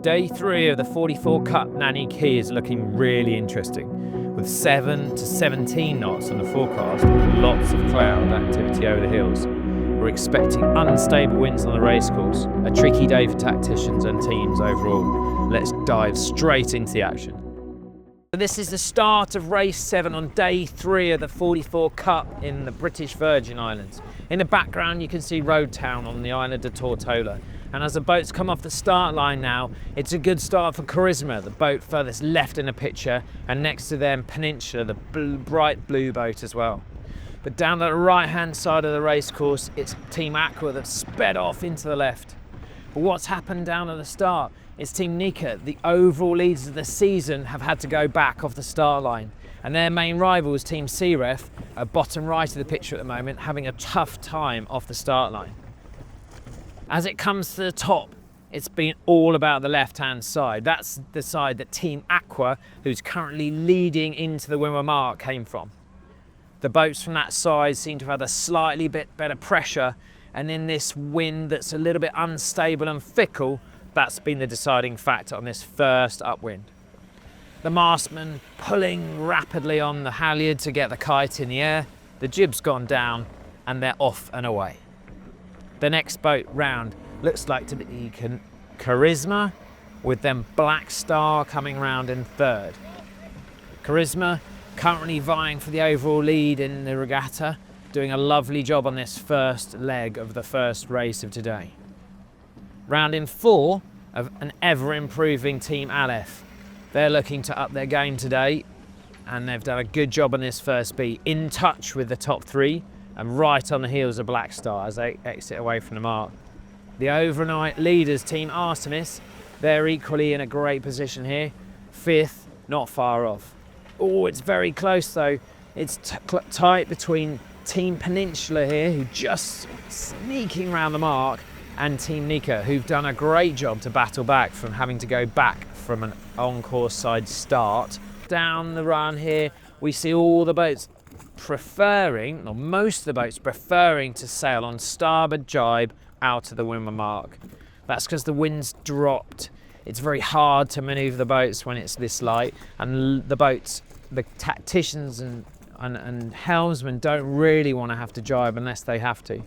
Day 3 of the 44 Cup Nanny Cay is looking really interesting, with 7 to 17 knots on the forecast and lots of cloud activity over the hills. We're expecting unstable winds on the racecourse, a tricky day for tacticians and teams overall. Let's dive straight into the action. So this is the start of race 7 on day 3 of the 44 Cup in the British Virgin Islands. In the background you can see Road Town on the island of Tortola. And as the boats come off the start line now, it's a good start for Charisma, the boat furthest left in the picture, and next to them Peninsula, the bright blue boat as well. But down the right hand side of the racecourse, it's Team Aqua that sped off into the left. But what's happened down at the start is Team Nanny Cay, the overall leaders of the season, have had to go back off the start line. And their main rivals, Team Searef, are bottom right of the picture at the moment, having a tough time off the start line. As it comes to the top, it's been all about the left-hand side. That's the side that Team Aqua, who's currently leading into the Windward Mark, came from. The boats from that side seem to have had a slightly bit better pressure, and in this wind that's a little bit unstable and fickle, that's been the deciding factor on this first upwind. The mastman pulling rapidly on the halyard to get the kite in the air, the jib's gone down, and they're off and away. The next boat round looks like to be Charisma, with them Black Star coming round in third. Charisma currently vying for the overall lead in the regatta, doing a lovely job on this first leg of the first race of today. Round in 4 of an ever-improving Team Aleph. They're looking to up their game today, and they've done a good job on this first beat, in touch with the top 3, and right on the heels of Black Star as they exit away from the mark. The overnight leaders, Team Artemis, they're equally in a great position here. 5th, not far off. Oh, it's very close though. It's tight between Team Peninsula here, who just sneaking around the mark, and Team Nanny Cay, who've done a great job to battle back from having to go back from an on-course side start. Down the run here, we see all the boats preferring, or most of the boats preferring, to sail on starboard jibe out of the Windward Mark. That's because the wind's dropped. It's very hard to manoeuvre the boats when it's this light, and the boats, the tacticians and helmsmen don't really want to have to jibe unless they have to.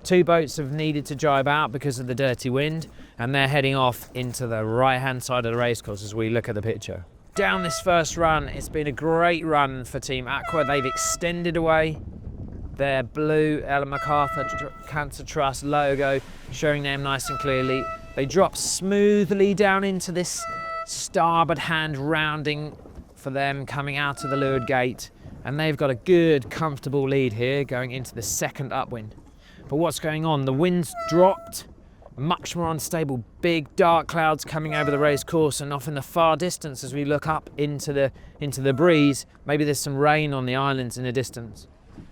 2 boats have needed to jibe out because of the dirty wind, and they're heading off into the right hand side of the racecourse as we look at the picture. Down this first run, it's been a great run for Team Aqua. They've extended away their blue Ellen MacArthur Cancer Trust logo, showing them nice and clearly. They drop smoothly down into this starboard hand rounding for them coming out of the leeward gate, and they've got a good, comfortable lead here going into the second upwind. But what's going on? The wind's dropped. Much more unstable, big dark clouds coming over the race course, and off in the far distance as we look up into the breeze, maybe there's some rain on the islands in the distance.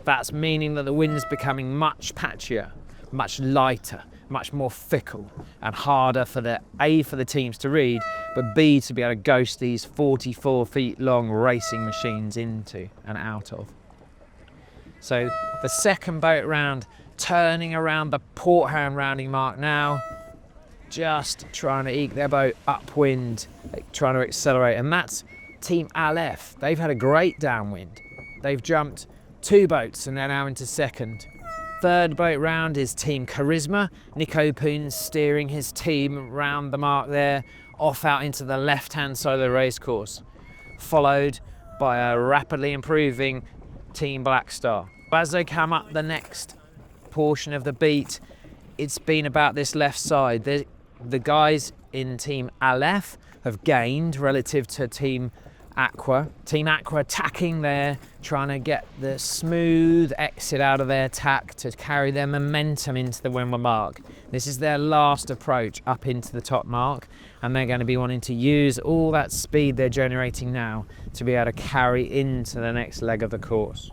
That's meaning that the wind's becoming much patchier, much lighter, much more fickle, and harder for the teams to read, but B, to be able to ghost these 44 feet long racing machines into and out of. So the second boat round, turning around the port hand rounding mark now, just trying to eke their boat upwind, trying to accelerate, and that's Team Aleph. They've had a great downwind. They've jumped 2 boats and they're now into second. Third boat round is Team Charisma. Nico Poon's steering his team round the mark there, off out into the left hand side of the racecourse, followed by a rapidly improving Team Black Star. As they come up the next portion of the beat, it's been about this left side. The guys in Team Aleph have gained relative to Team Aqua. Team Aqua attacking there, trying to get the smooth exit out of their tack to carry their momentum into the Windward Mark. This is their last approach up into the top mark, and they're going to be wanting to use all that speed they're generating now to be able to carry into the next leg of the course.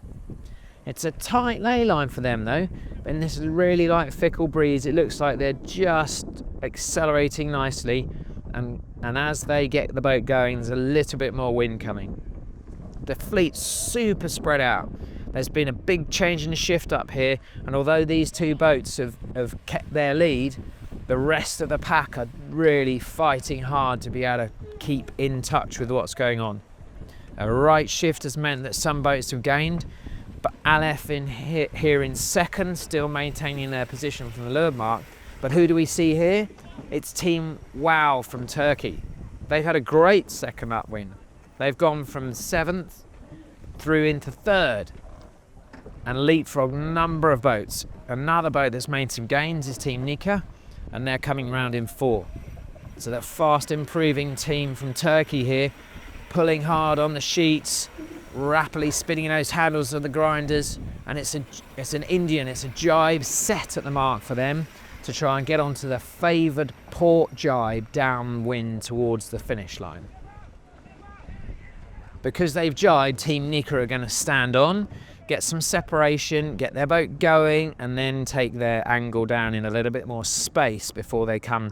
It's a tight ley line for them though, in this really light fickle breeze. It looks like they're just accelerating nicely, and as they get the boat going, there's a little bit more wind coming. The fleet's super spread out. There's been a big change in the shift up here, and although these 2 boats have kept their lead, The rest of the pack are really fighting hard to be able to keep in touch with what's going on. A right shift has meant that some boats have gained, but Aleph here in second, still maintaining their position from the leeward mark. But who do we see here? It's Team Wow from Turkey. They've had a great second upwind. They've gone from 7th through into 3rd and leapfrogged a number of boats. Another boat that's made some gains is Team Nika, and they're coming round in 4. So that fast improving team from Turkey here, pulling hard on the sheets, rapidly spinning those handles of the grinders, and it's an Indian, it's a jibe set at the mark for them to try and get onto the favoured port jibe downwind towards the finish line. Because they've jibed, Team Nika are going to stand on, get some separation, get their boat going, and then take their angle down in a little bit more space before they come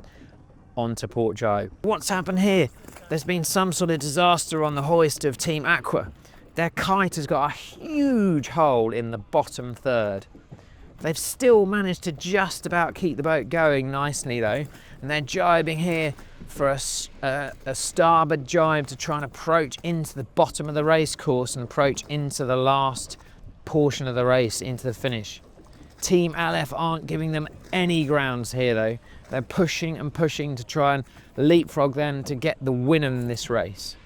onto port jibe. What's happened here? There's been some sort of disaster on the hoist of Team Aqua. Their kite has got a huge hole in the bottom 3rd. They've still managed to just about keep the boat going nicely though, and they're jibing here for a starboard jibe to try and approach into the bottom of the race course and approach into the last portion of the race, into the finish. Team Aleph aren't giving them any grounds here though. They're pushing and pushing to try and leapfrog them to get the win in this race.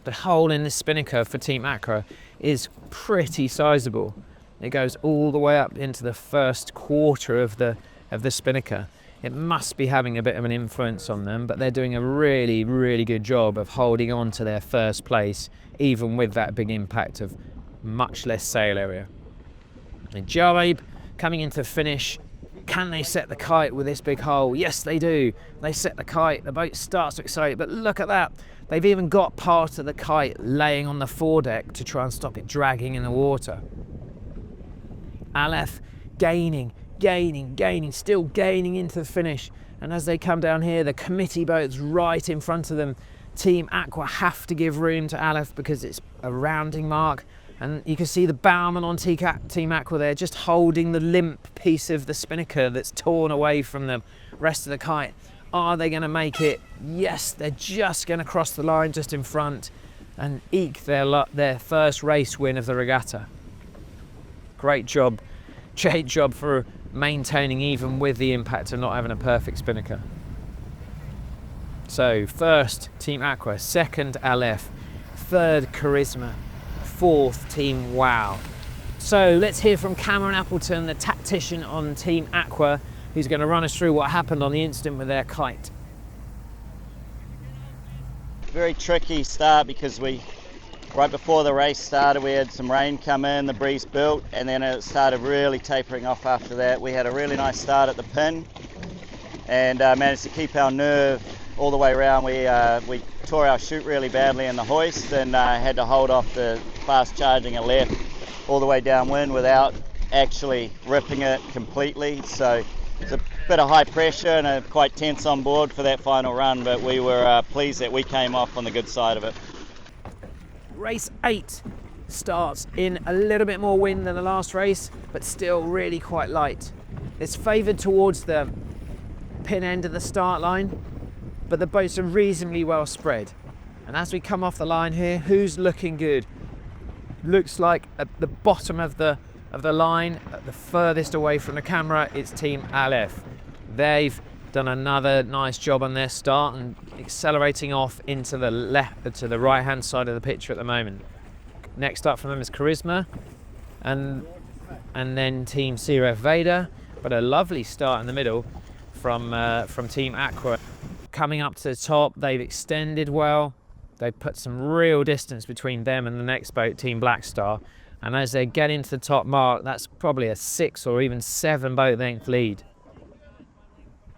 The hole in the spinnaker for Team Aqua is pretty sizable. It goes all the way up into the first quarter of the spinnaker. It must be having a bit of an influence on them, but they're doing a really, really good job of holding on to their first place, even with that big impact of much less sail area. And jibe coming into the finish. Can they set the kite with this big hole? Yes, they do. They set the kite. The boat starts to accelerate, but look at that. They've even got part of the kite laying on the foredeck to try and stop it dragging in the water. Aleph gaining, still gaining into the finish. And as they come down here, the committee boat's right in front of them. Team Aqua have to give room to Aleph because it's a rounding mark. And you can see the bowman on Team Aqua there just holding the limp piece of the spinnaker that's torn away from the rest of the kite. Are they going to make it? Yes, they're just going to cross the line just in front and eke their first race win of the regatta. Great job for maintaining even with the impact of not having a perfect spinnaker. So first Team Aqua, second Aleph, third Charisma, 4th Team Wow. So let's hear from Cameron Appleton, the tactician on Team Aqua, who's going to run us through what happened on the incident with their kite. Very tricky start because right before the race started, we had some rain come in, the breeze built, and then it started really tapering off after that. We had a really nice start at the pin and managed to keep our nerve all the way around. We tore our chute really badly in the hoist and had to hold off the fast charging a left all the way downwind without actually ripping it completely. So it's a bit of high pressure and quite tense on board for that final run, but we were pleased that we came off on the good side of it. Race 8 starts in a little bit more wind than the last race, but still really quite light. It's favoured towards the pin end of the start line, but the boats are reasonably well spread. And as we come off the line here, who's looking good? Looks like at the bottom of the line, at the furthest away from the camera, it's Team Aleph. They've done another nice job on their start and accelerating off into the right hand side of the picture at the moment. Next up from them is Charisma and then Team Siref Veda, but a lovely start in the middle from Team Aqua. Coming up to the top, they've extended well. They've put some real distance between them and the next boat, Team Blackstar. And as they get into the top mark, that's probably a 6 or even 7 boat length lead.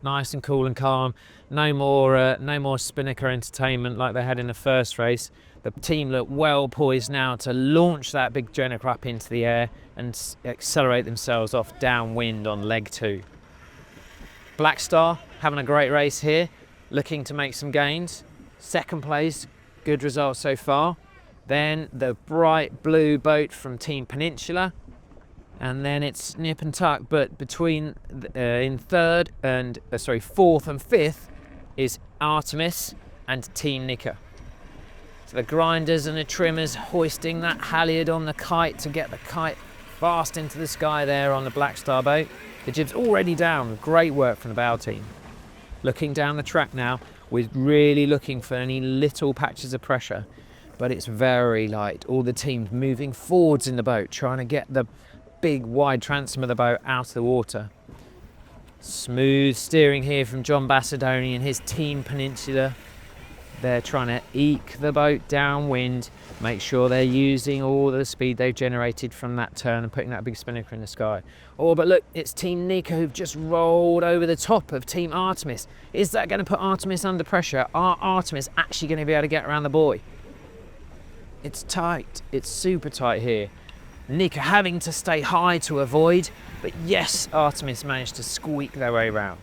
Nice and cool and calm. No more spinnaker entertainment like they had in the first race. The team look well poised now to launch that big Jennifer up into the air and accelerate themselves off downwind on leg 2. Blackstar having a great race here, looking to make some gains. Second place, good results so far. Then the bright blue boat from Team Peninsula, and then it's nip and tuck. But between in fourth and fifth is Artemis and Team Nika. So the grinders and the trimmers hoisting that halyard on the kite to get the kite fast into the sky there on the Black Star boat. The jib's already down. Great work from the bow team. Looking down the track now, we're really looking for any little patches of pressure, but it's very light. All the teams moving forwards in the boat, trying to get the big wide transom of the boat out of the water. Smooth steering here from John Bassadoni and his team Peninsula. They're trying to eke the boat downwind, make sure they're using all the speed they've generated from that turn and putting that big spinnaker in the sky. Oh, but look, it's Team Nika who've just rolled over the top of Team Artemis. Is that going to put Artemis under pressure? Are Artemis actually going to be able to get around the buoy? It's tight. It's super tight here. Nika having to stay high to avoid, but yes, Artemis managed to squeak their way around.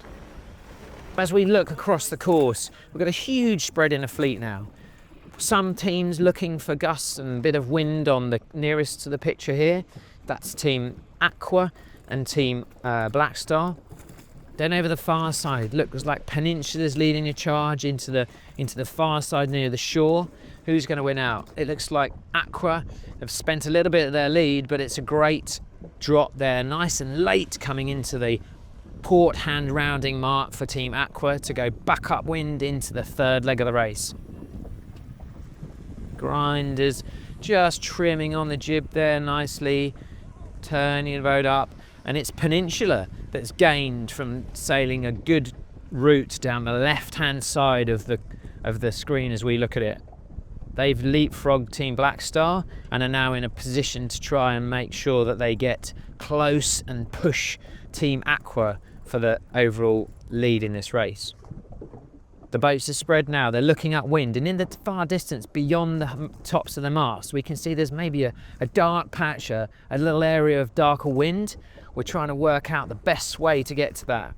As we look across the course, we've got a huge spread in the fleet now. Some teams looking for gusts and a bit of wind on the nearest to the picture here. That's Team Aqua and Team Black Star. Then over the far side, looks like Peninsula's leading a charge into the far side near the shore. Who's going to win out? It looks like Aqua have spent a little bit of their lead, but it's a great drop there, nice and late coming into the port hand rounding mark for Team Aqua to go back upwind into the third leg of the race. Grinders just trimming on the jib there nicely, turning the boat up, and it's Peninsula that's gained from sailing a good route down the left hand side of the screen as we look at it. They've leapfrogged Team Black Star and are now in a position to try and make sure that they get close and push Team Aqua for the overall lead in this race. The boats are spread now, they're looking upwind, and in the far distance beyond the tops of the masts we can see there's maybe a dark patch, a little area of darker wind. We're trying to work out the best way to get to that.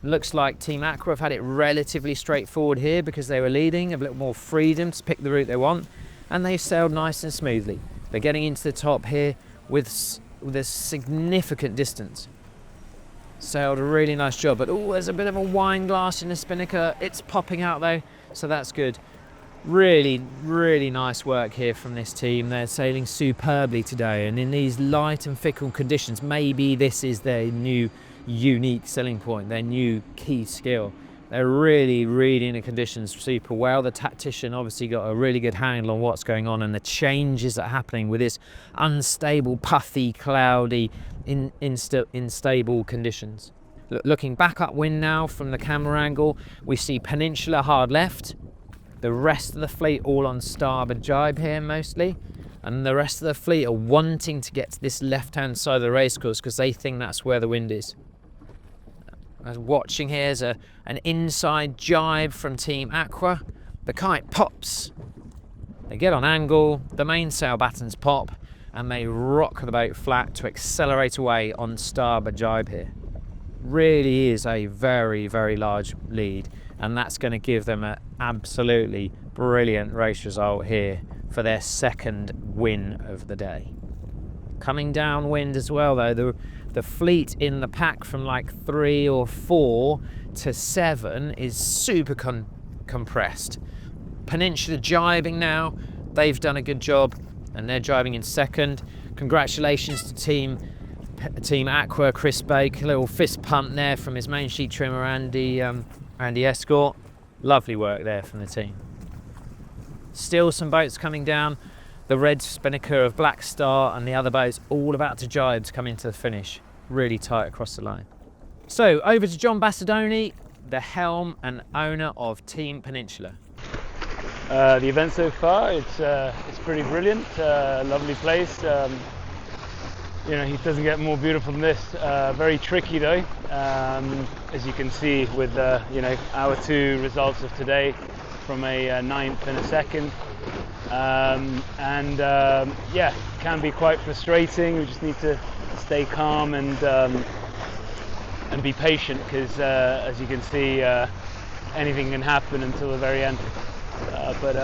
Looks like Team Aqua have had it relatively straightforward here because they were leading, a little more freedom to pick the route they want, and they've sailed nice and smoothly. They're getting into the top here with a significant distance. Sailed a really nice job, but oh, there's a bit of a wine glass in the spinnaker. It's popping out though, so that's good. Really, really nice work here from this team. They're sailing superbly today, and in these light and fickle conditions, maybe this is their new unique selling point, their new key skill. They're really reading the conditions super well. The tactician obviously got a really good handle on what's going on and the changes that are happening with this unstable, puffy, cloudy, unstable conditions. Looking back upwind now from the camera angle, we see Peninsula hard left, the rest of the fleet all on starboard jibe here mostly, and the rest of the fleet are wanting to get to this left-hand side of the racecourse because they think that's where the wind is. As watching here is an inside jibe from Team Aqua. The kite pops, they get on angle, the mainsail battens pop, and they rock the boat flat to accelerate away on starboard jibe here. Really is a very, very large lead, and that's going to give them an absolutely brilliant race result here for their second win of the day. Coming downwind as well though, the fleet in the pack from like 3 or 4 to 7 is super compressed. Peninsula jibing now, they've done a good job and they're jibing in second. Congratulations to Team Aqua, Chris Bake, a little fist pump there from his main sheet trimmer Andy Escort. Lovely work there from the team. Still some boats coming down. The red spinnaker of Black Star and the other boats all about to jibe to come into the finish. Really tight across the line. So over to John Bassadoni, the helm and owner of Team Peninsula. The event so far, it's pretty brilliant. Lovely place. You know, it doesn't get more beautiful than this. Very tricky though, as you can see with you know, our 2 results of today from a 9th and a 2nd. Yeah, can be quite frustrating. We just need to stay calm and be patient because as you can see, anything can happen until the very end. But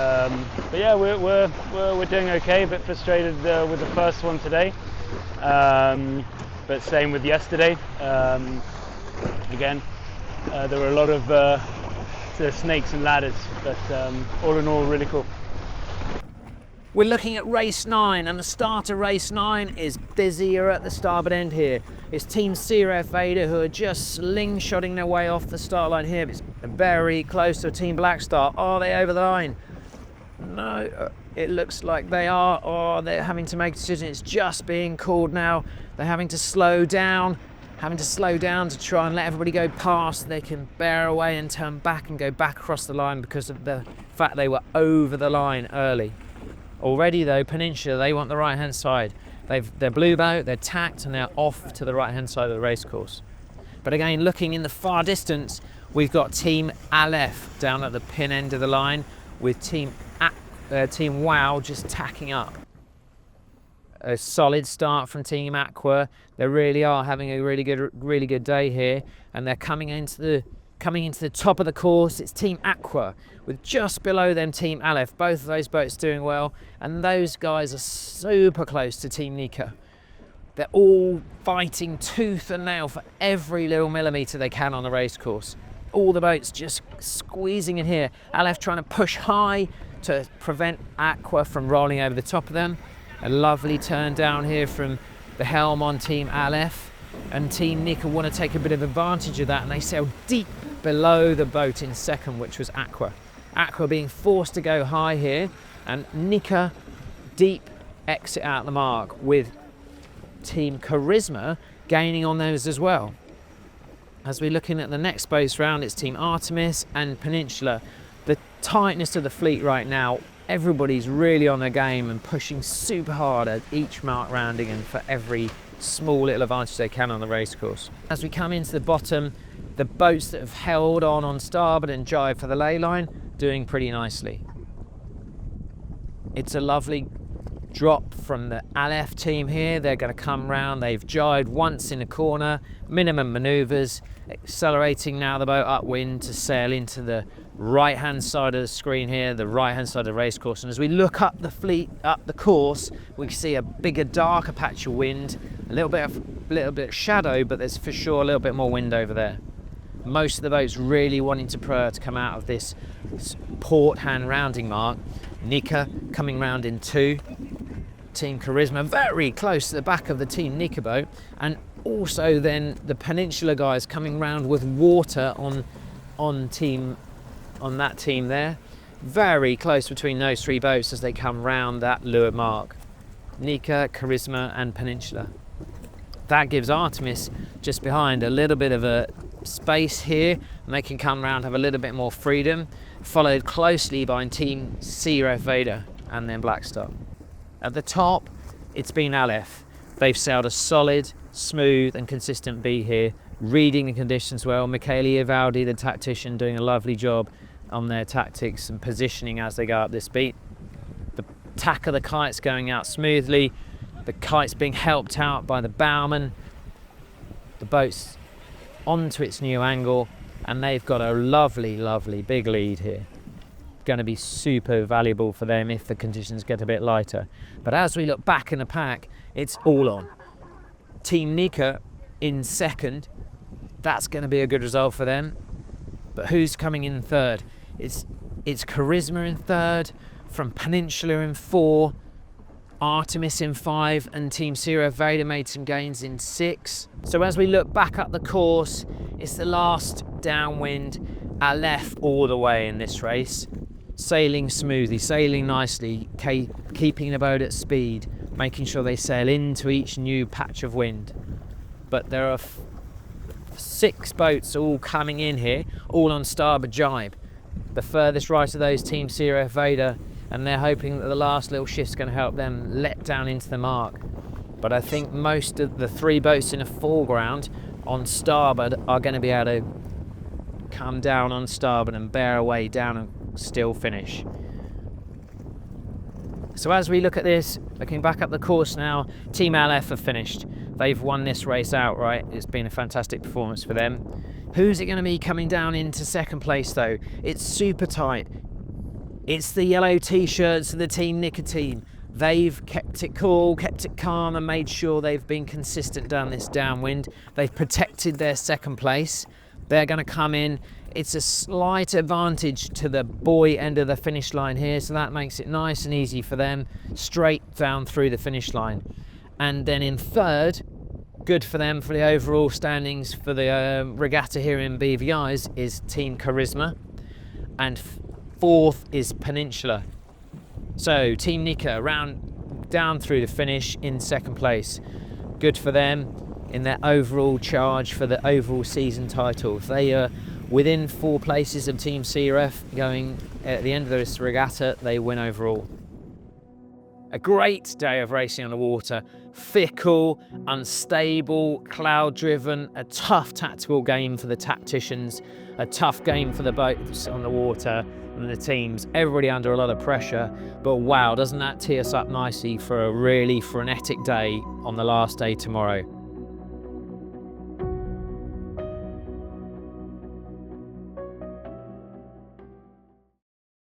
yeah, we're doing okay. A bit frustrated with the first one today. but same with yesterday. Again, there were a lot of snakes and ladders, but all in all, really cool. We're looking at race 9, and the start of race 9 is busier at the starboard end here. It's Team CRF Vader who are just slingshotting their way off the start line here. It's very close to Team Black Star. Are they over the line? No, it looks like they are. Oh, they're having to make a decision. It's just being called now. They're having to slow down to try and let everybody go past. They can bear away and turn back and go back across the line because of the fact they were over the line early. Already though, Peninsula, they want the right hand side. They're blue boat, they're tacked, and they're off to the right hand side of the racecourse. But again, looking in the far distance, we've got Team Aleph down at the pin end of the line with Team Wow just tacking up. A solid start from Team Aqua. They really are having a really good day here, and they're coming into the top of the course. It's Team Aqua with just below them Team Aleph. Both of those boats doing well, and those guys are super close to Team Nika. They're all fighting tooth and nail for every little millimetre they can on the race course. All the boats just squeezing in here. Aleph trying to push high to prevent Aqua from rolling over the top of them. A lovely turn down here from the helm on Team Aleph, and Team Nika want to take a bit of advantage of that, and they sail deep below the boat in second, which was Aqua. Aqua being forced to go high here, and Nika deep exit out the mark with Team Charisma gaining on those as well. As we're looking at the next boats round, it's Team Artemis and Peninsula. The tightness of the fleet right now, everybody's really on their game and pushing super hard at each mark rounding and for every small little advantage they can on the racecourse. As we come into the bottom, the boats that have held on starboard and jibe for the ley line, doing pretty nicely. It's a lovely drop from the Aleph team here. They're going to come round. They've jibed once in a corner, minimum manoeuvres, accelerating now the boat upwind to sail into the right hand side of the screen here, the right hand side of the race course. And as we look up the fleet, up the course, we see a bigger, darker patch of wind, a little bit of shadow, but there's for sure a little bit more wind over there. Most of the boats really wanting to come out of this port hand rounding mark. Nika coming round in 2. Team Charisma very close to the back of the Team Nika boat, and also then the Peninsula guys coming round with water on that team there. Very close between those 3 boats as they come round that leeward mark. Nika, Charisma and Peninsula. That gives Artemis just behind a little bit of a space here, and they can come round, have a little bit more freedom, followed closely by Team CRF Vader and then Black Star. At the top, it's been Aleph. They've sailed a solid, smooth and consistent beat here, reading the conditions well. Michele Ivaldi, the tactician, doing a lovely job on their tactics and positioning as they go up this beat. The tack of the kite's going out smoothly. The kite's being helped out by the bowman. The boat's onto its new angle, and they've got a lovely big lead here. Going to be super valuable for them if the conditions get a bit lighter. But as we look back in the pack, it's all on. Team Nika in second. That's going to be a good result for them. But who's coming in third? It's Charisma in third, from Peninsula in 4, Artemis in 5, and Team CRF Vader made some gains in 6. So as we look back up the course, it's the last downwind, Aleph all the way in this race. Sailing smoothly, sailing nicely, keeping the boat at speed, making sure they sail into each new patch of wind. But there are 6 boats all coming in here, all on starboard jibe. The furthest right of those Team CRF Vader, and they're hoping that the last little shift's going to help them let down into the mark. But I think most of the 3 boats in the foreground on starboard are going to be able to come down on starboard and bear away down and still finish. So as we look at this, looking back up the course now, Team Aleph have finished. They've won this race outright. It's been a fantastic performance for them. Who's it going to be coming down into second place though? It's super tight. It's the yellow t-shirts of the Team Nika team. They've kept it cool, kept it calm, and made sure they've been consistent down this downwind. They've protected their second place. They're going to come in. It's a slight advantage to the boy end of the finish line here, so that makes it nice and easy for them, straight down through the finish line. And then in third, good for them for the overall standings for the regatta here in BVI's, is Team Charisma, and fourth is Peninsula. So Team Nika down through the finish in second place. Good for them in their overall charge for the overall season title. If they are within 4 places of Team CRF going at the end of this regatta, they win overall. A great day of racing on the water. Fickle, unstable, cloud-driven, a tough tactical game for the tacticians, a tough game for the boats on the water and the teams, everybody under a lot of pressure. But wow, doesn't that tee us up nicely for a really frenetic day on the last day tomorrow.